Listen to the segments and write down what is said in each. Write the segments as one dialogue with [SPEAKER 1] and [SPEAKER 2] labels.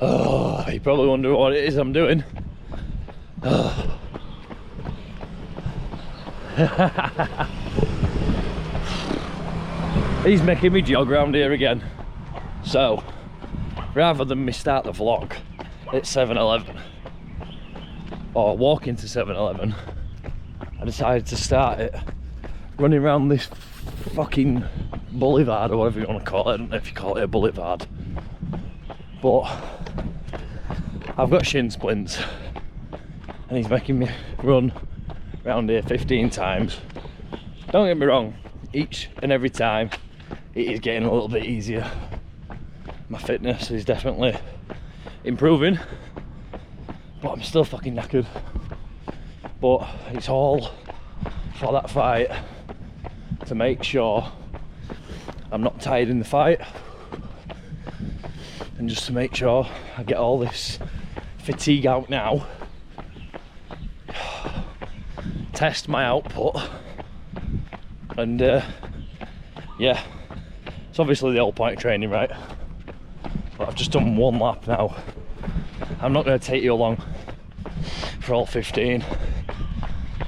[SPEAKER 1] Oh, you probably wonder what it is I'm doing. Oh. He's making me jog around here again. So, rather than me start the vlog at 7-Eleven, or walk into 7-Eleven, I decided to start it running around this fucking boulevard, or whatever you want to call it. I don't know if you call it a boulevard, but I've got shin splints and he's making me run around here 15 times. Don't get me wrong, each and every time it is getting a little bit easier. My fitness is definitely improving, but I'm still fucking knackered. But it's all for that fight, to make sure I'm not tired in the fight, and just to make sure I get all this fatigue out now, test my output, and yeah, it's obviously the whole point of training, right? But I've just done one lap now. I'm not going to take you along for all 15,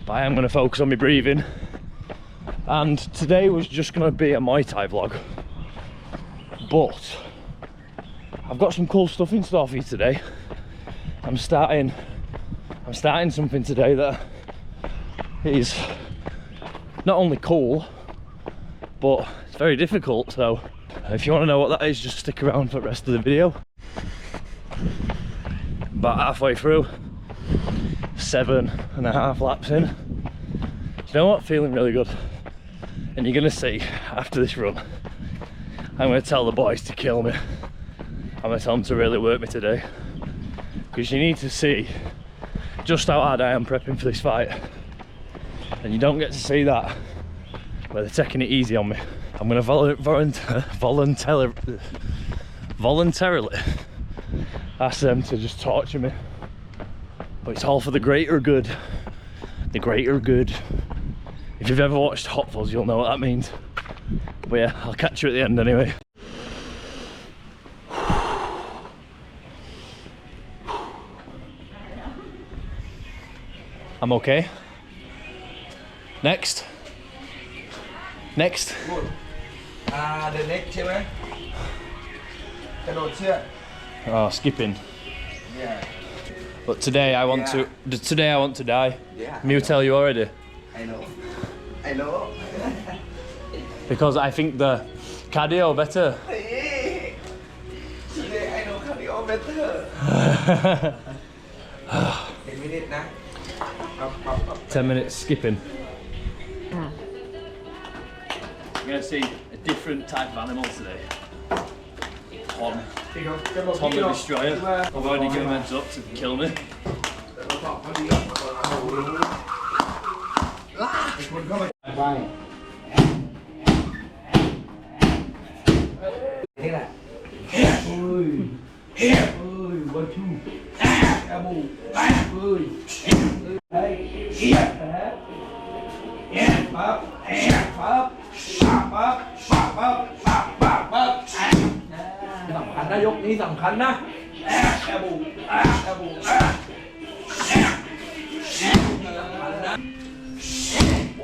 [SPEAKER 1] but I am going to focus on my breathing. And today was just going to be a Muay Thai vlog, but I've got some cool stuff in store for you today. I'm starting something today that is not only cool, but it's very difficult. So if you want to know what that is, just stick around for the rest of the video. About halfway through, 7.5 laps in. You know what? Feeling really good. And you're gonna see after this run, I'm gonna tell the boys to kill me. I'm gonna tell them to really work me today, because you need to see just how hard I am prepping for this fight, and you don't get to see that where they're taking it easy on me. I'm gonna voluntarily ask them to just torture me, but it's all for the greater good. The greater good. If you've ever watched Hot Fuzz, you'll know what that means. But yeah, I'll catch you at the end anyway. I'm okay. Next. Next.
[SPEAKER 2] The next ใช่ไหม กระโดดเชือก
[SPEAKER 1] Oh, skipping.
[SPEAKER 2] Yeah.
[SPEAKER 1] But today I want to die.
[SPEAKER 2] Yeah.
[SPEAKER 1] Mew tell you already.
[SPEAKER 2] I know. I know.
[SPEAKER 1] Because I think the cardio better.
[SPEAKER 2] Today I know cardio better. 10 minutes นะ
[SPEAKER 1] 10 minutes skipping. You're going to see a different type of animal today. Tom the Destroyer. I've already given him heads up to kill me.
[SPEAKER 2] นี่แหละอุ้ยวันทูอาบูอุ้ยเฮ้ยปั๊บปั๊บปั๊บปั๊บปั๊บปั๊บปั๊บสำคัญนะยกนี้สำคัญนะอาบูป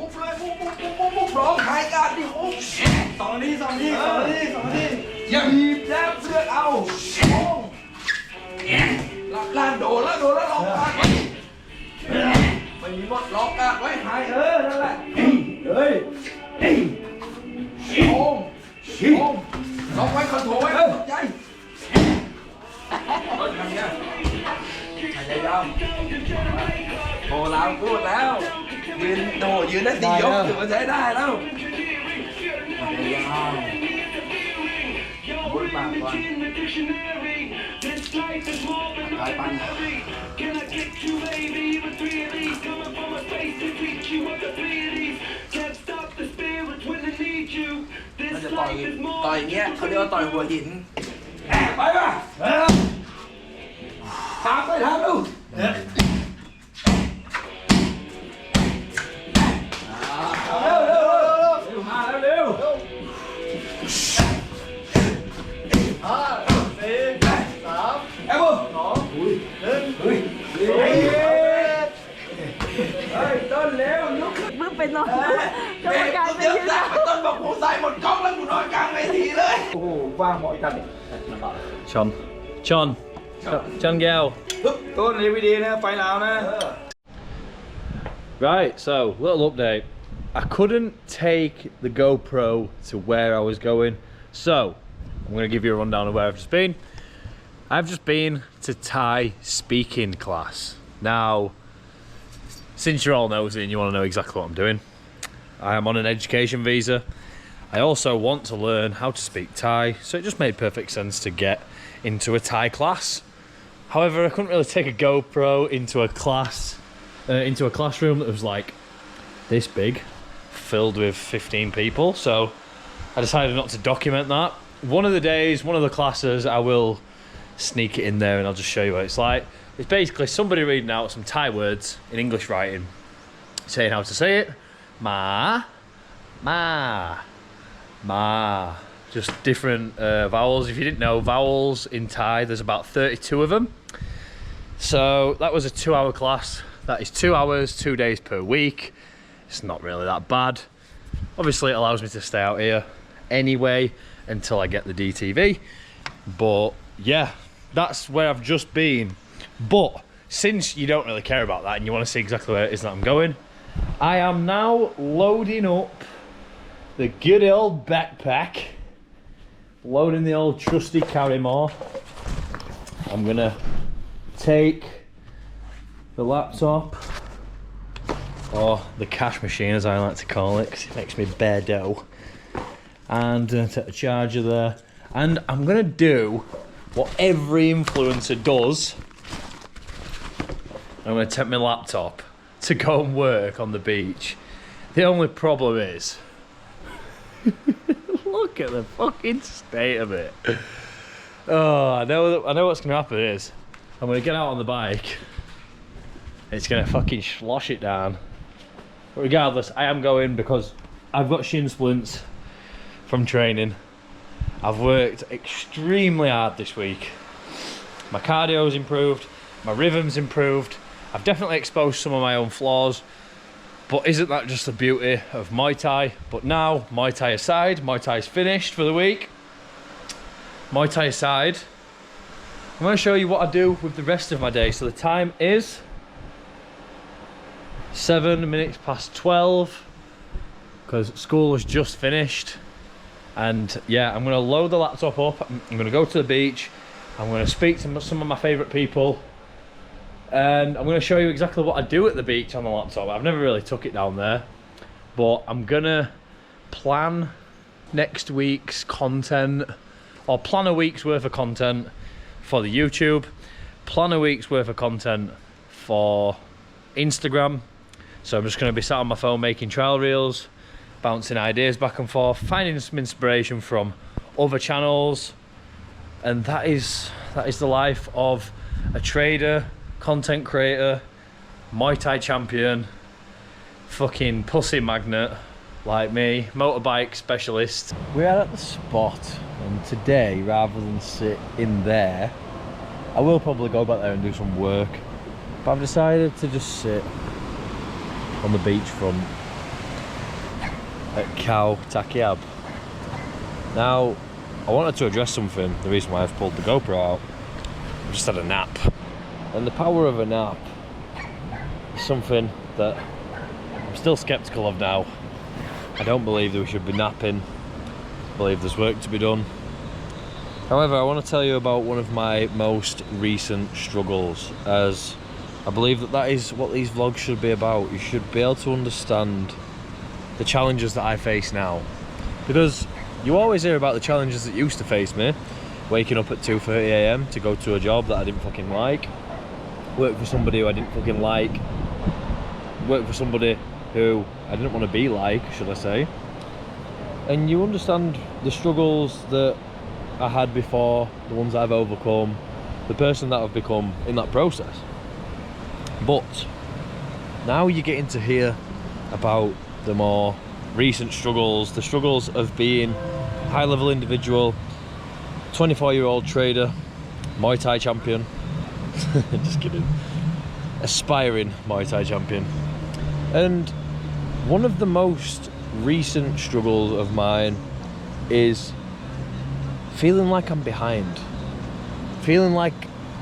[SPEAKER 2] ุ๊บเลยปุ๊บร้องไห้กันดิปุ๊บสองนี้อย่าบีบแล้วเสื้อเอาลานโดนแล้วล็อกกันไม่มีบดล็อกกันไว้หายนั่นแหละโอ้มล็อกไว้คอนโทรลไว้ใจทำเนี่ยพยายามโอ้เราพูดแล้วยืนได้4 ยกถือว่าใช้ได้แล้วพยายามบุญมากก่อนไปปั่นมันจะต่อยอย่างเงี้ยเขาเรียกว่าต่อยหัวหินไปป่ะตามไปทางดู5 4 3
[SPEAKER 3] นอนกรรมการไปยืนรอ
[SPEAKER 2] ต้นบอกกูใส่หมดกล้องแล้วกูนอนกลางเวทีเลยโอ้โหว่างหมดอีกกันนี่
[SPEAKER 1] Chon Gale.
[SPEAKER 2] ต้นนี้วิดีนะไฟหนาวนะ
[SPEAKER 1] Right, so little update. I couldn't take the GoPro to where I was going, so I'm going to give you a rundown of where I've just been. I've just been to Thai speaking class. Now, since you're all nosy and you want to know exactly what I'm doing, I am on an education visa. I also want to learn how to speak Thai, so it just made perfect sense to get into a Thai class. However, I couldn't really take a GoPro into a classroom that was like this big, filled with 15 people, so I decided not to document that. One of the days, one of the classes, I will sneak it in there and I'll just show you what it's like. It's basically somebody reading out some Thai words in English writing, saying how to say it. Ma, ma, ma. Just different vowels. If you didn't know, vowels in Thai, there's about 32 of them. So that was a 2-hour class. That is 2 hours, 2 days per week. It's not really that bad. Obviously it allows me to stay out here anyway until I get the DTV. But yeah, that's where I've just been. But since you don't really care about that and you want to see exactly where it is that I'm going, I am now loading up the good old backpack. Loading the old trusty Carrymore. I'm gonna take the laptop, or the cash machine as I like to call it, because it makes me bare dough, and take the charger there, and I'm gonna do what every influencer does. I'm gonna take my laptop to go and work on the beach. The only problem is look at the fucking state of it. Oh, I know what's gonna happen is I'm gonna get out on the bike. It's gonna fucking slosh it down. But regardless, I am going because I've got shin splints from training. I've worked extremely hard this week. My cardio's improved, my rhythm's improved. I've definitely exposed some of my own flaws. But isn't that just the beauty of Muay Thai? But now, Muay Thai aside, Muay Thai's finished for the week. Muay Thai aside, I'm going to show you what I do with the rest of my day. So the time is 7 minutes past 12, because school has just finished. And yeah, I'm going to load the laptop up. I'm going to go to the beach. I'm going to speak to some of my favourite people. And I'm going to show you exactly what I do at the beach on the laptop. I've never really took it down there, but I'm going to plan next week's content, or plan a week's worth of content for the YouTube, plan a week's worth of content for Instagram. So I'm just going to be sat on my phone making trial reels, bouncing ideas back and forth, finding some inspiration from other channels. And that is the life of a trader, content creator, Muay Thai champion, fucking pussy magnet like me, motorbike specialist. We are at the spot, and today, rather than sit in there, I will probably go back there and do some work, but I've decided to just sit on the beachfront at Khao Takiab. Now, I wanted to address something, the reason why I've pulled the GoPro out. I just had a nap. And the power of a nap is something that I'm still sceptical of now. I don't believe that we should be napping. I believe there's work to be done. However, I want to tell you about one of my most recent struggles, as I believe that is what these vlogs should be about. You should be able to understand the challenges that I face now. Because you always hear about the challenges that used to face me. Waking up at 2:30 AM to go to a job that I didn't fucking like. Work for somebody who I didn't fucking like. Work for somebody who I didn't want to be like, should I say. And you understand the struggles that I had before, the ones that I've overcome, the person that I've become in that process. But now you're getting to hear about the more recent struggles, the struggles of being a high-level individual, 24-year-old trader, Muay Thai champion. Just kidding. Aspiring Muay Thai champion. And one of the most recent struggles of mine is feeling like I'm behind. Feeling like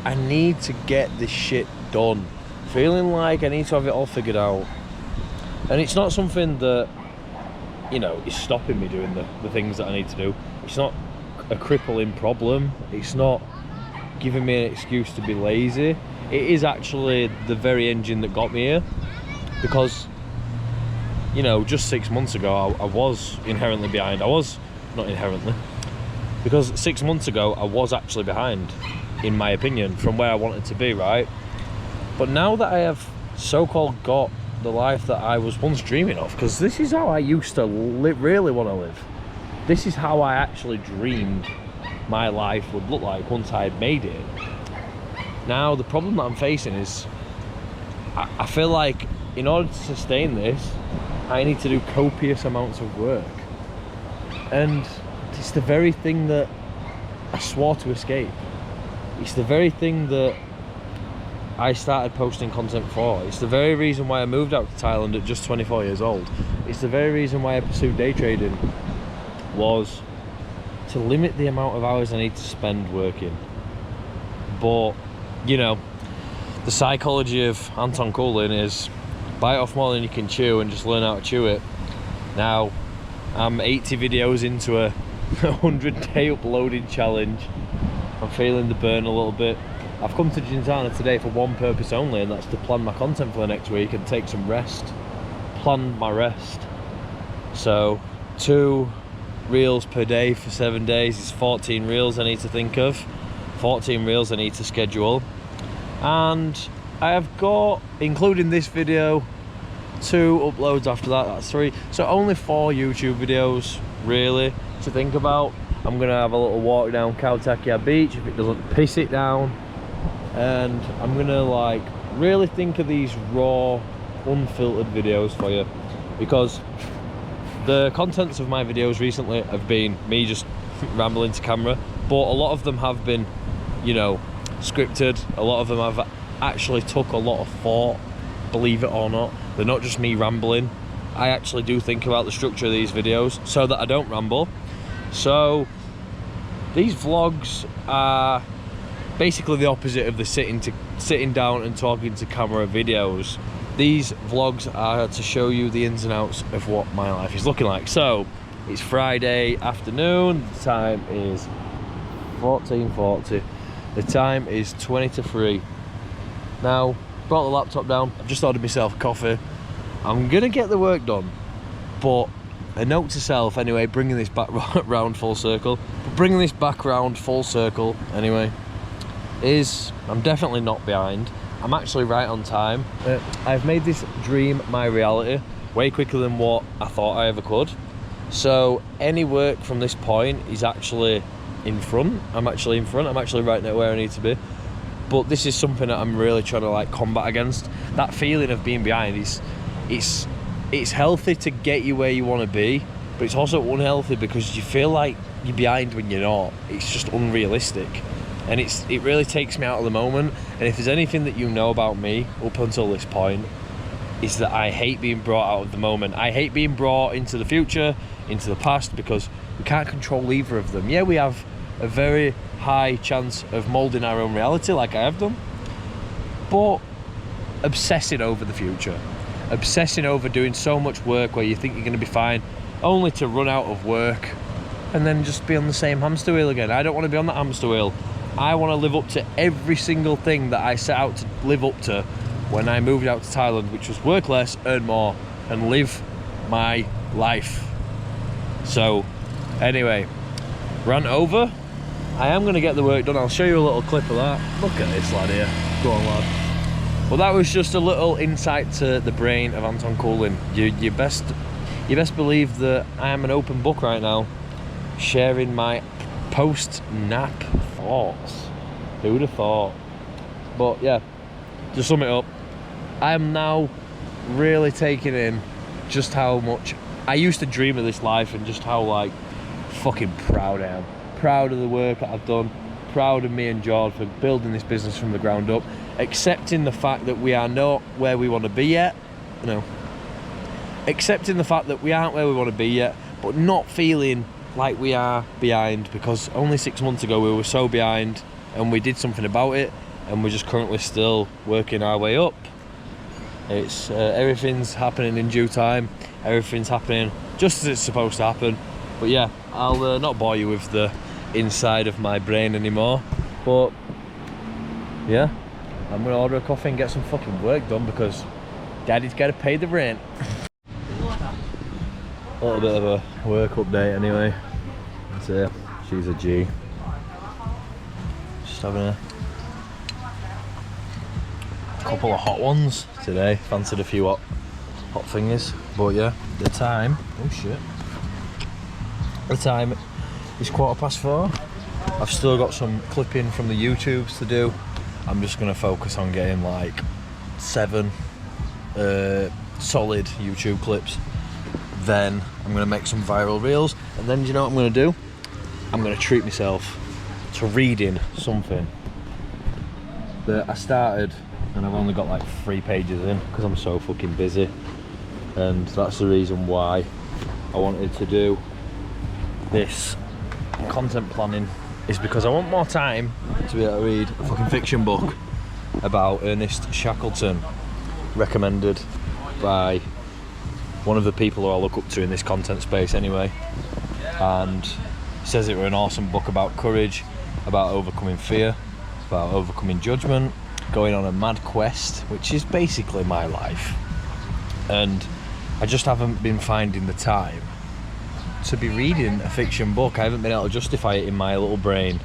[SPEAKER 1] I need to get this shit done. Feeling like I need to have it all figured out. And it's not something that, you know, is stopping me doing the things that I need to do. It's not a crippling problem. It's not giving me an excuse to be lazy. It is actually the very engine that got me here. Because, you know, just 6 months ago, I was inherently behind. I was, not inherently, because 6 months ago, I was actually behind, in my opinion, from where I wanted to be, right? But now that I have so-called got the life that I was once dreaming of, because this is how I used to really want to live. This is how I actually dreamed my life would look like once I had made it. Now, the problem that I'm facing is, I feel like in order to sustain this, I need to do copious amounts of work. And it's the very thing that I swore to escape. It's the very thing that I started posting content for. It's the very reason why I moved out to Thailand at just 24 years old. It's the very reason why I pursued day trading, was to limit the amount of hours I need to spend working. But, you know, the psychology of Anton Coolin is bite off more than you can chew and just learn how to chew it. Now, I'm 80 videos into a 100-day uploading challenge. I'm feeling the burn a little bit. I've come to Gintana today for one purpose only, and that's to plan my content for the next week and take some rest. Plan my rest. So, 2 reels per day for 7 days is 14 reels I need to think of. 14 reels I need to schedule. And I have got, including this video, 2 uploads after that, that's 3. So only 4 YouTube videos, really, to think about. I'm gonna have a little walk down Kautakia Beach if it doesn't piss it down. And I'm gonna like really think of these raw, unfiltered videos for you, because the contents of my videos recently have been me just rambling to camera, but a lot of them have been, you know, scripted. A lot of them have actually took a lot of thought, believe it or not. They're not just me rambling. I actually do think about the structure of these videos so that I don't ramble. So these vlogs are basically the opposite of the sitting down and talking to camera videos. These vlogs are to show you the ins and outs of what my life is looking like. So it's Friday afternoon, the time is 14:40. The time is 20 to 3. Now, brought the laptop down, I've just ordered myself a coffee. I'm gonna get the work done, but a note to self anyway, bringing this back round full circle. But bringing this back round full circle anyway, is I'm definitely not behind. I'm actually right on time. I've made this dream my reality way quicker than what I thought I ever could. So any work from this point is actually in front. I'm actually in front. I'm actually right now where I need to be. But this is something that I'm really trying to like combat against. That feeling of being behind is, it's healthy to get you where you want to be, but it's also unhealthy because you feel like you're behind when you're not. It's just unrealistic. And it really takes me out of the moment. And if there's anything that you know about me up until this point, is that I hate being brought out of the moment. I hate being brought into the future, into the past, because we can't control either of them. Yeah, we have a very high chance of moulding our own reality like I have done, but obsessing over the future, obsessing over doing so much work where you think you're going to be fine, only to run out of work and then just be on the same hamster wheel again. I don't want to be on that hamster wheel. I want to live up to every single thing that I set out to live up to when I moved out to Thailand, which was work less, earn more, and live my life. So, anyway, rant over. I am going to get the work done. I'll show you a little clip of that. Look at this lad here. Go on, lad. Well, that was just a little insight to the brain of Anton Coolin. You best believe that I am an open book right now, sharing my post-nap thoughts. Who would have thought? But yeah, to sum it up, I am now really taking in just how much I used to dream of this life and just how like fucking proud I am. Proud of the work that I've done, proud of me and George for building this business from the ground up, accepting the fact that we are not where we want to be yet, you know,
[SPEAKER 4] accepting the fact that we aren't where we want to be yet, but not feeling like we are behind, because only 6 months ago we were so behind and we did something about it, and we're just currently still working our way up. It's everything's happening in due time, everything's happening just as it's supposed to happen. But yeah, I'll not bore you with the inside of my brain anymore, but yeah, I'm gonna order a coffee and get some fucking work done, because Daddy's gotta pay the rent. A little bit of a work update anyway. So she's a G. Just having a couple of hot ones today. Fancied a few hot thingies. But yeah, the time, oh shit. The time is 4:15. I've still got some clipping from the YouTubes to do. I'm just gonna focus on getting like 7 solid YouTube clips. Then I'm gonna make some viral reels, and then do you know what I'm gonna do? I'm gonna treat myself to reading something that I started and I've only got like 3 pages in because I'm so fucking busy, and that's the reason why I wanted to do this content planning, is because I want more time to be able to read a fucking fiction book about Ernest Shackleton, recommended by one of the people who I look up to in this content space anyway, and he says it was an awesome book about courage, about overcoming fear, about overcoming judgment, going on a mad quest, which is basically my life. And I just haven't been finding the time to be reading a fiction book. I haven't been able to justify it in my little brain.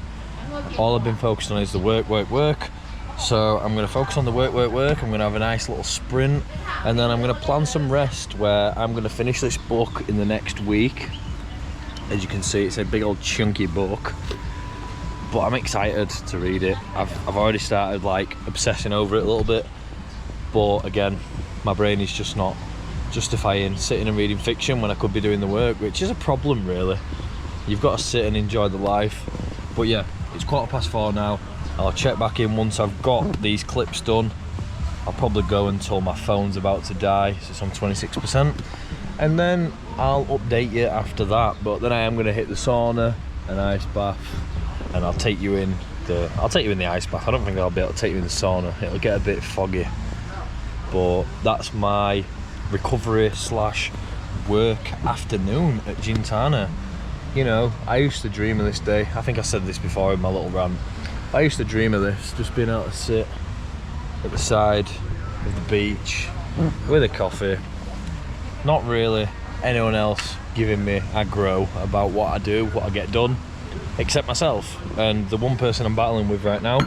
[SPEAKER 4] All I've been focused on is the work. So I'm going to focus on the work. I'm going to have a nice little sprint, and then I'm going to plan some rest where I'm going to finish this book in the next week. As you can see, it's a big old chunky book, but I'm excited to read it. I've already started like obsessing over it a little bit, but again, my brain is just not justifying sitting and reading fiction when I could be doing the work, which is a problem really. You've got to sit and enjoy the life. But yeah, it's 4:15 now. I'll check back in once I've got these clips done. I'll probably go until my phone's about to die, so it's on 26%, and then I'll update you after that. But then I am going to hit the sauna, an ice bath, and I'll take you in the ice bath. I don't think I'll be able to take you in the sauna, it'll get a bit foggy. But that's my recovery / work afternoon at Gintana. You know, I used to dream of this day. I think I said this before in my little rant. I used to dream of this, just being able to sit at the side of the beach with a coffee, not really anyone else giving me aggro about what I do, what I get done, except myself. And the one person I'm battling with right now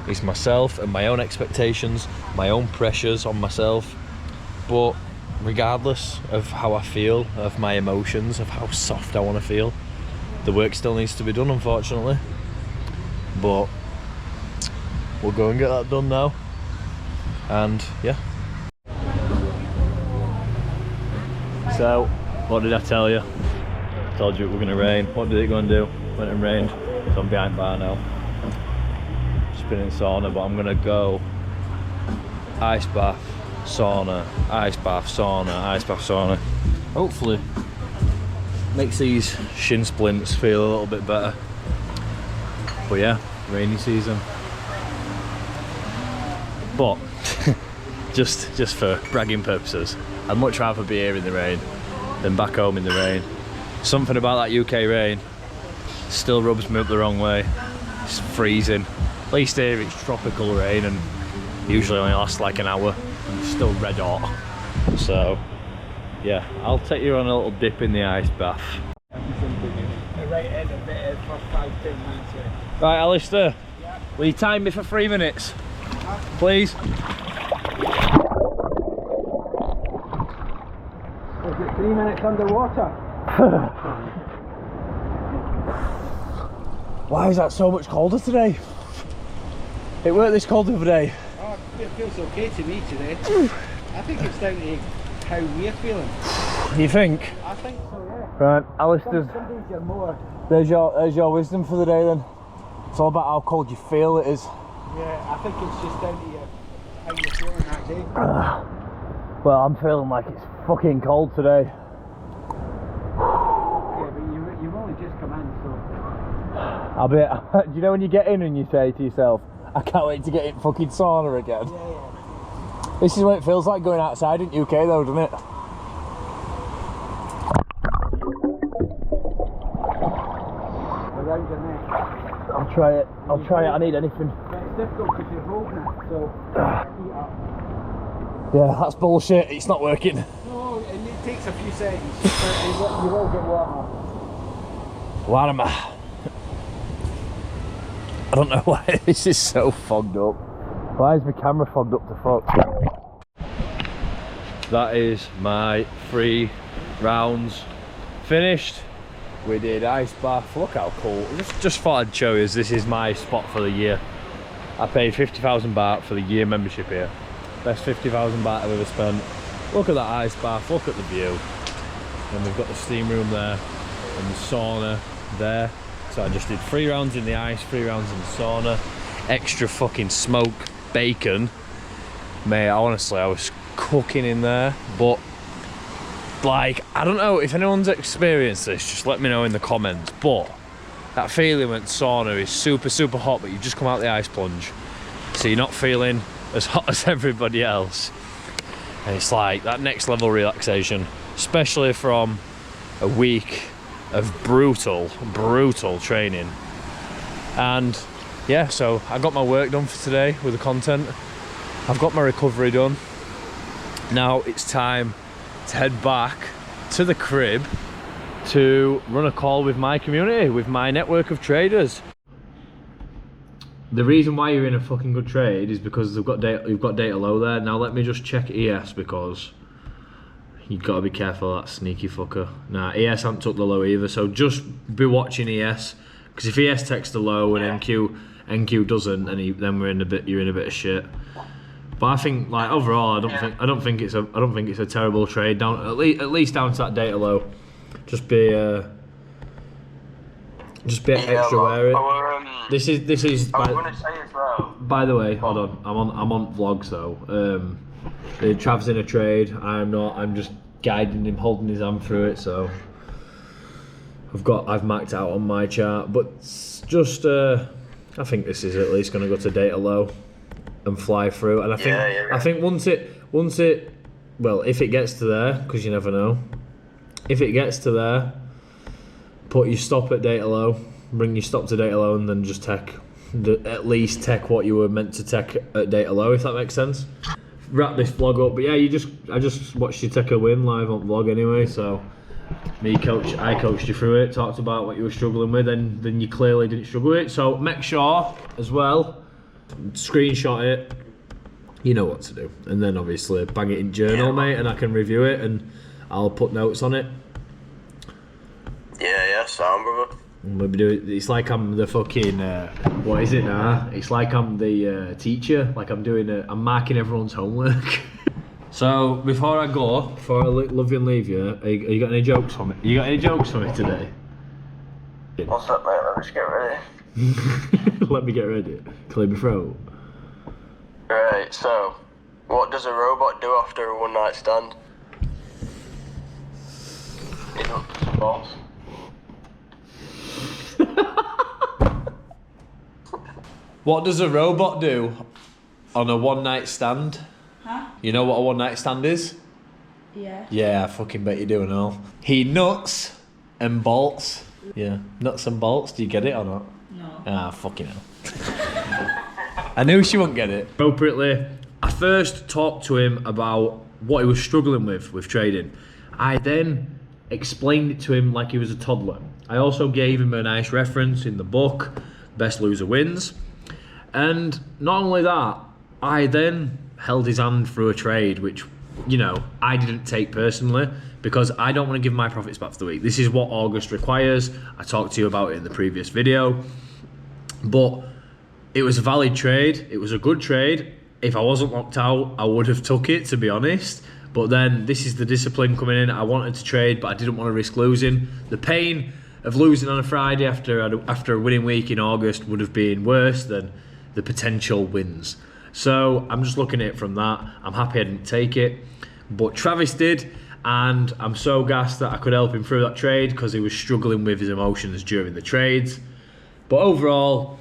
[SPEAKER 4] is myself and my own expectations, my own pressures on myself. But regardless of how I feel, of my emotions, of how soft I want to feel, the work still needs to be done, unfortunately. But we'll go and get that done now. And yeah. So, what did I tell you? I told you it was going to rain. What did it go and do? Went and rained. So I'm behind bar now. Spinning sauna, but I'm going to go ice bath, sauna, ice bath, sauna, ice bath, sauna. Hopefully makes these shin splints feel a little bit better. But yeah, rainy season. But just for bragging purposes, I'd much rather be here in the rain than back home in the rain. Something about that UK rain still rubs me up the wrong way. It's freezing. At least here it's tropical rain and usually only lasts like an hour and it's still red hot. So yeah, I'll take you on a little dip in the ice bath. Right, Alistair, will you time me for 3 minutes? Please. Is
[SPEAKER 2] it 3 minutes underwater?
[SPEAKER 4] Why is that so much colder today? It weren't this cold the other day.
[SPEAKER 2] Oh, it feels okay to me today. I think it's down to how we're feeling.
[SPEAKER 4] You think?
[SPEAKER 2] I think so, yeah.
[SPEAKER 4] Right, Alistair.
[SPEAKER 2] Some days you're more.
[SPEAKER 4] There's your wisdom for the day then. It's all about how cold you feel it is.
[SPEAKER 2] Yeah, I think it's just down to how you're feeling that day.
[SPEAKER 1] Well, I'm feeling like it's fucking cold today.
[SPEAKER 2] Yeah, but you've only just come in, so...
[SPEAKER 1] I'll be. Do you know when you get in and you say to yourself, I can't wait to get in fucking sauna again?
[SPEAKER 2] Yeah.
[SPEAKER 1] This is what it feels like going outside in UK though, doesn't it?
[SPEAKER 2] Around your neck.
[SPEAKER 1] I'll try it. I'll try it. I need anything.
[SPEAKER 2] But it's difficult because you're holding it, so... Feet up.
[SPEAKER 1] Yeah, that's bullshit. It's not working.
[SPEAKER 2] No, and it takes a few seconds. You will get water.
[SPEAKER 1] What am I? I don't know why this is so fogged up. Why is my camera fogged up to fuck? That is my 3 rounds finished. We did ice bath. Look how cool. Just thought I'd show you, this is my spot for the year. I paid 50,000 baht for the year membership here. Best 50,000 baht I've ever spent. Look at that ice bath, look at the view. And we've got the steam room there and the sauna there. So I just did 3 rounds in the ice, 3 rounds in the sauna. Extra fucking smoke, bacon. Mate, honestly, I was cooking in there. But, like, I don't know if anyone's experienced this, just let me know in the comments. But that feeling when sauna is super, super hot, but you've just come out the ice plunge. So you're not feeling as hot as everybody else. And it's like that next level relaxation, especially from a week of brutal training. And yeah, so I got my work done for today with the content. I've got my recovery done. Now it's time to head back to the crib to run a call with my community, with my network of traders. The reason why you're in a fucking good trade is because you've got data low there. Now let me just check ES, because you've got to be careful of that sneaky fucker. Nah, ES hasn't took the low either, so just be watching ES, because if ES takes the low and NQ doesn't, then you're in a bit of shit. But I think, like, overall, I don't think it's a terrible trade down, at least down to that data low. Just be extra wary. This is.
[SPEAKER 5] I was gonna say as well.
[SPEAKER 1] By the way, hold on. I'm on vlogs though. Trav's in a trade. I'm not. I'm just guiding him, holding his hand through it. So I've marked out on my chart, but just I think this is at least going to go to data low and fly through. And I think once it, well, if it gets to there, because you never know. If it gets to there, put your stop at data low, bring your stop to data low, and then just at least take what you were meant to take at data low, if that makes sense. Wrap this vlog up, but yeah, I just watched you take a win live on vlog anyway, so I coached you through it, talked about what you were struggling with, and then you clearly didn't struggle with it. So make sure as well, screenshot it, you know what to do, and then obviously bang it in journal, mate, and I can review it and I'll put notes on it.
[SPEAKER 5] Yeah, sound, brother.
[SPEAKER 1] Maybe do it. It's like I'm the fucking what is it now? It's like I'm the teacher. Like I'm marking everyone's homework. So before I love you and leave you, are you got any jokes for me? You got any jokes for me today?
[SPEAKER 5] What's up, mate? Let me just get ready.
[SPEAKER 1] Let me get ready. Clear my throat.
[SPEAKER 5] Right. So, what does a robot do after a one-night stand? It looks some balls.
[SPEAKER 1] What does a robot do on a one-night stand?
[SPEAKER 3] Huh?
[SPEAKER 1] You know what a one-night stand is?
[SPEAKER 3] Yeah.
[SPEAKER 1] Yeah, I fucking bet you do and all. He nuts and bolts. Yeah, nuts and bolts. Do you get it or not?
[SPEAKER 3] No.
[SPEAKER 1] Ah, fucking hell. I knew she wouldn't get it. Appropriately, I first talked to him about what he was struggling with trading. I then explained it to him like he was a toddler. I also gave him a nice reference in the book, Best Loser Wins. And not only that, I then held his hand through a trade, which, you know, I didn't take personally because I don't want to give my profits back for the week. This is what August requires. I talked to you about it in the previous video. But it was a valid trade. It was a good trade. If I wasn't locked out, I would have took it, to be honest. But then this is the discipline coming in. I wanted to trade, but I didn't want to risk losing. The pain of losing on a Friday after a winning week in August would have been worse than the potential wins. So I'm just looking at it from that. I'm happy I didn't take it.
[SPEAKER 4] but Travis did, and I'm so gassed that I could help him through that trade because he was struggling with his emotions during the trades. But overall,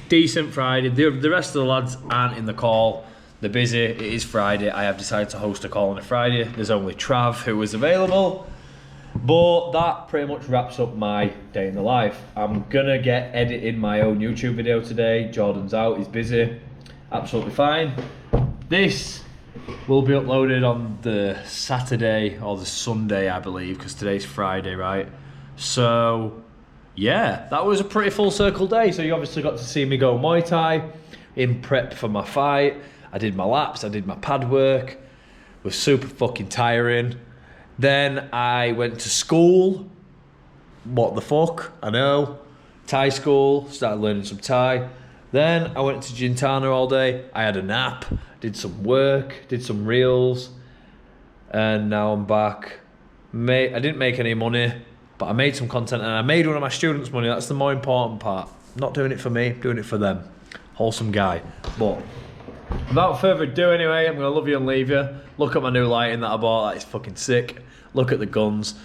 [SPEAKER 4] decent Friday. The rest of the lads aren't in the call. They're busy. It is Friday. I have decided to host a call on a Friday. There's only Trav who was available. But that pretty much wraps up my day in the life. I'm gonna get editing my own YouTube video today. Jordan's out, he's busy. Absolutely fine. This will be uploaded on the Saturday or the Sunday, I believe, because today's Friday, right? So, yeah, that was a pretty full circle day. So you obviously got to see me go Muay Thai in prep for my fight. I did my laps, I did my pad work. It was super fucking tiring. Then I went to school. What the fuck? I know. Thai school, started learning some Thai. Then I went to Gintana all day. I had a nap, did some work, did some reels. And now I'm back. I didn't make any money, but I made some content and I made one of my students' money. That's the more important part. I'm not doing it for me, doing it for them. Wholesome guy. But without further ado anyway, I'm gonna love you and leave you. Look at my new lighting that I bought, that is fucking sick. Look at the guns.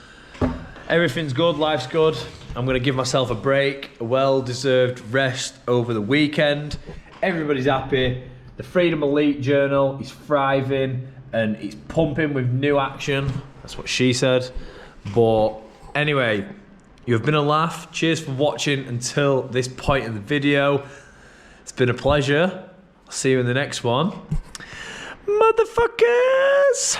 [SPEAKER 4] Everything's good, life's good. I'm gonna give myself a break, a well-deserved rest over the weekend. Everybody's happy. The Freedom Elite Journal is thriving and it's pumping with new action. That's what she said. But anyway, you've been a laugh. Cheers for watching until this point in the video. It's been a pleasure. I'll see you in the next one. Motherfuckers!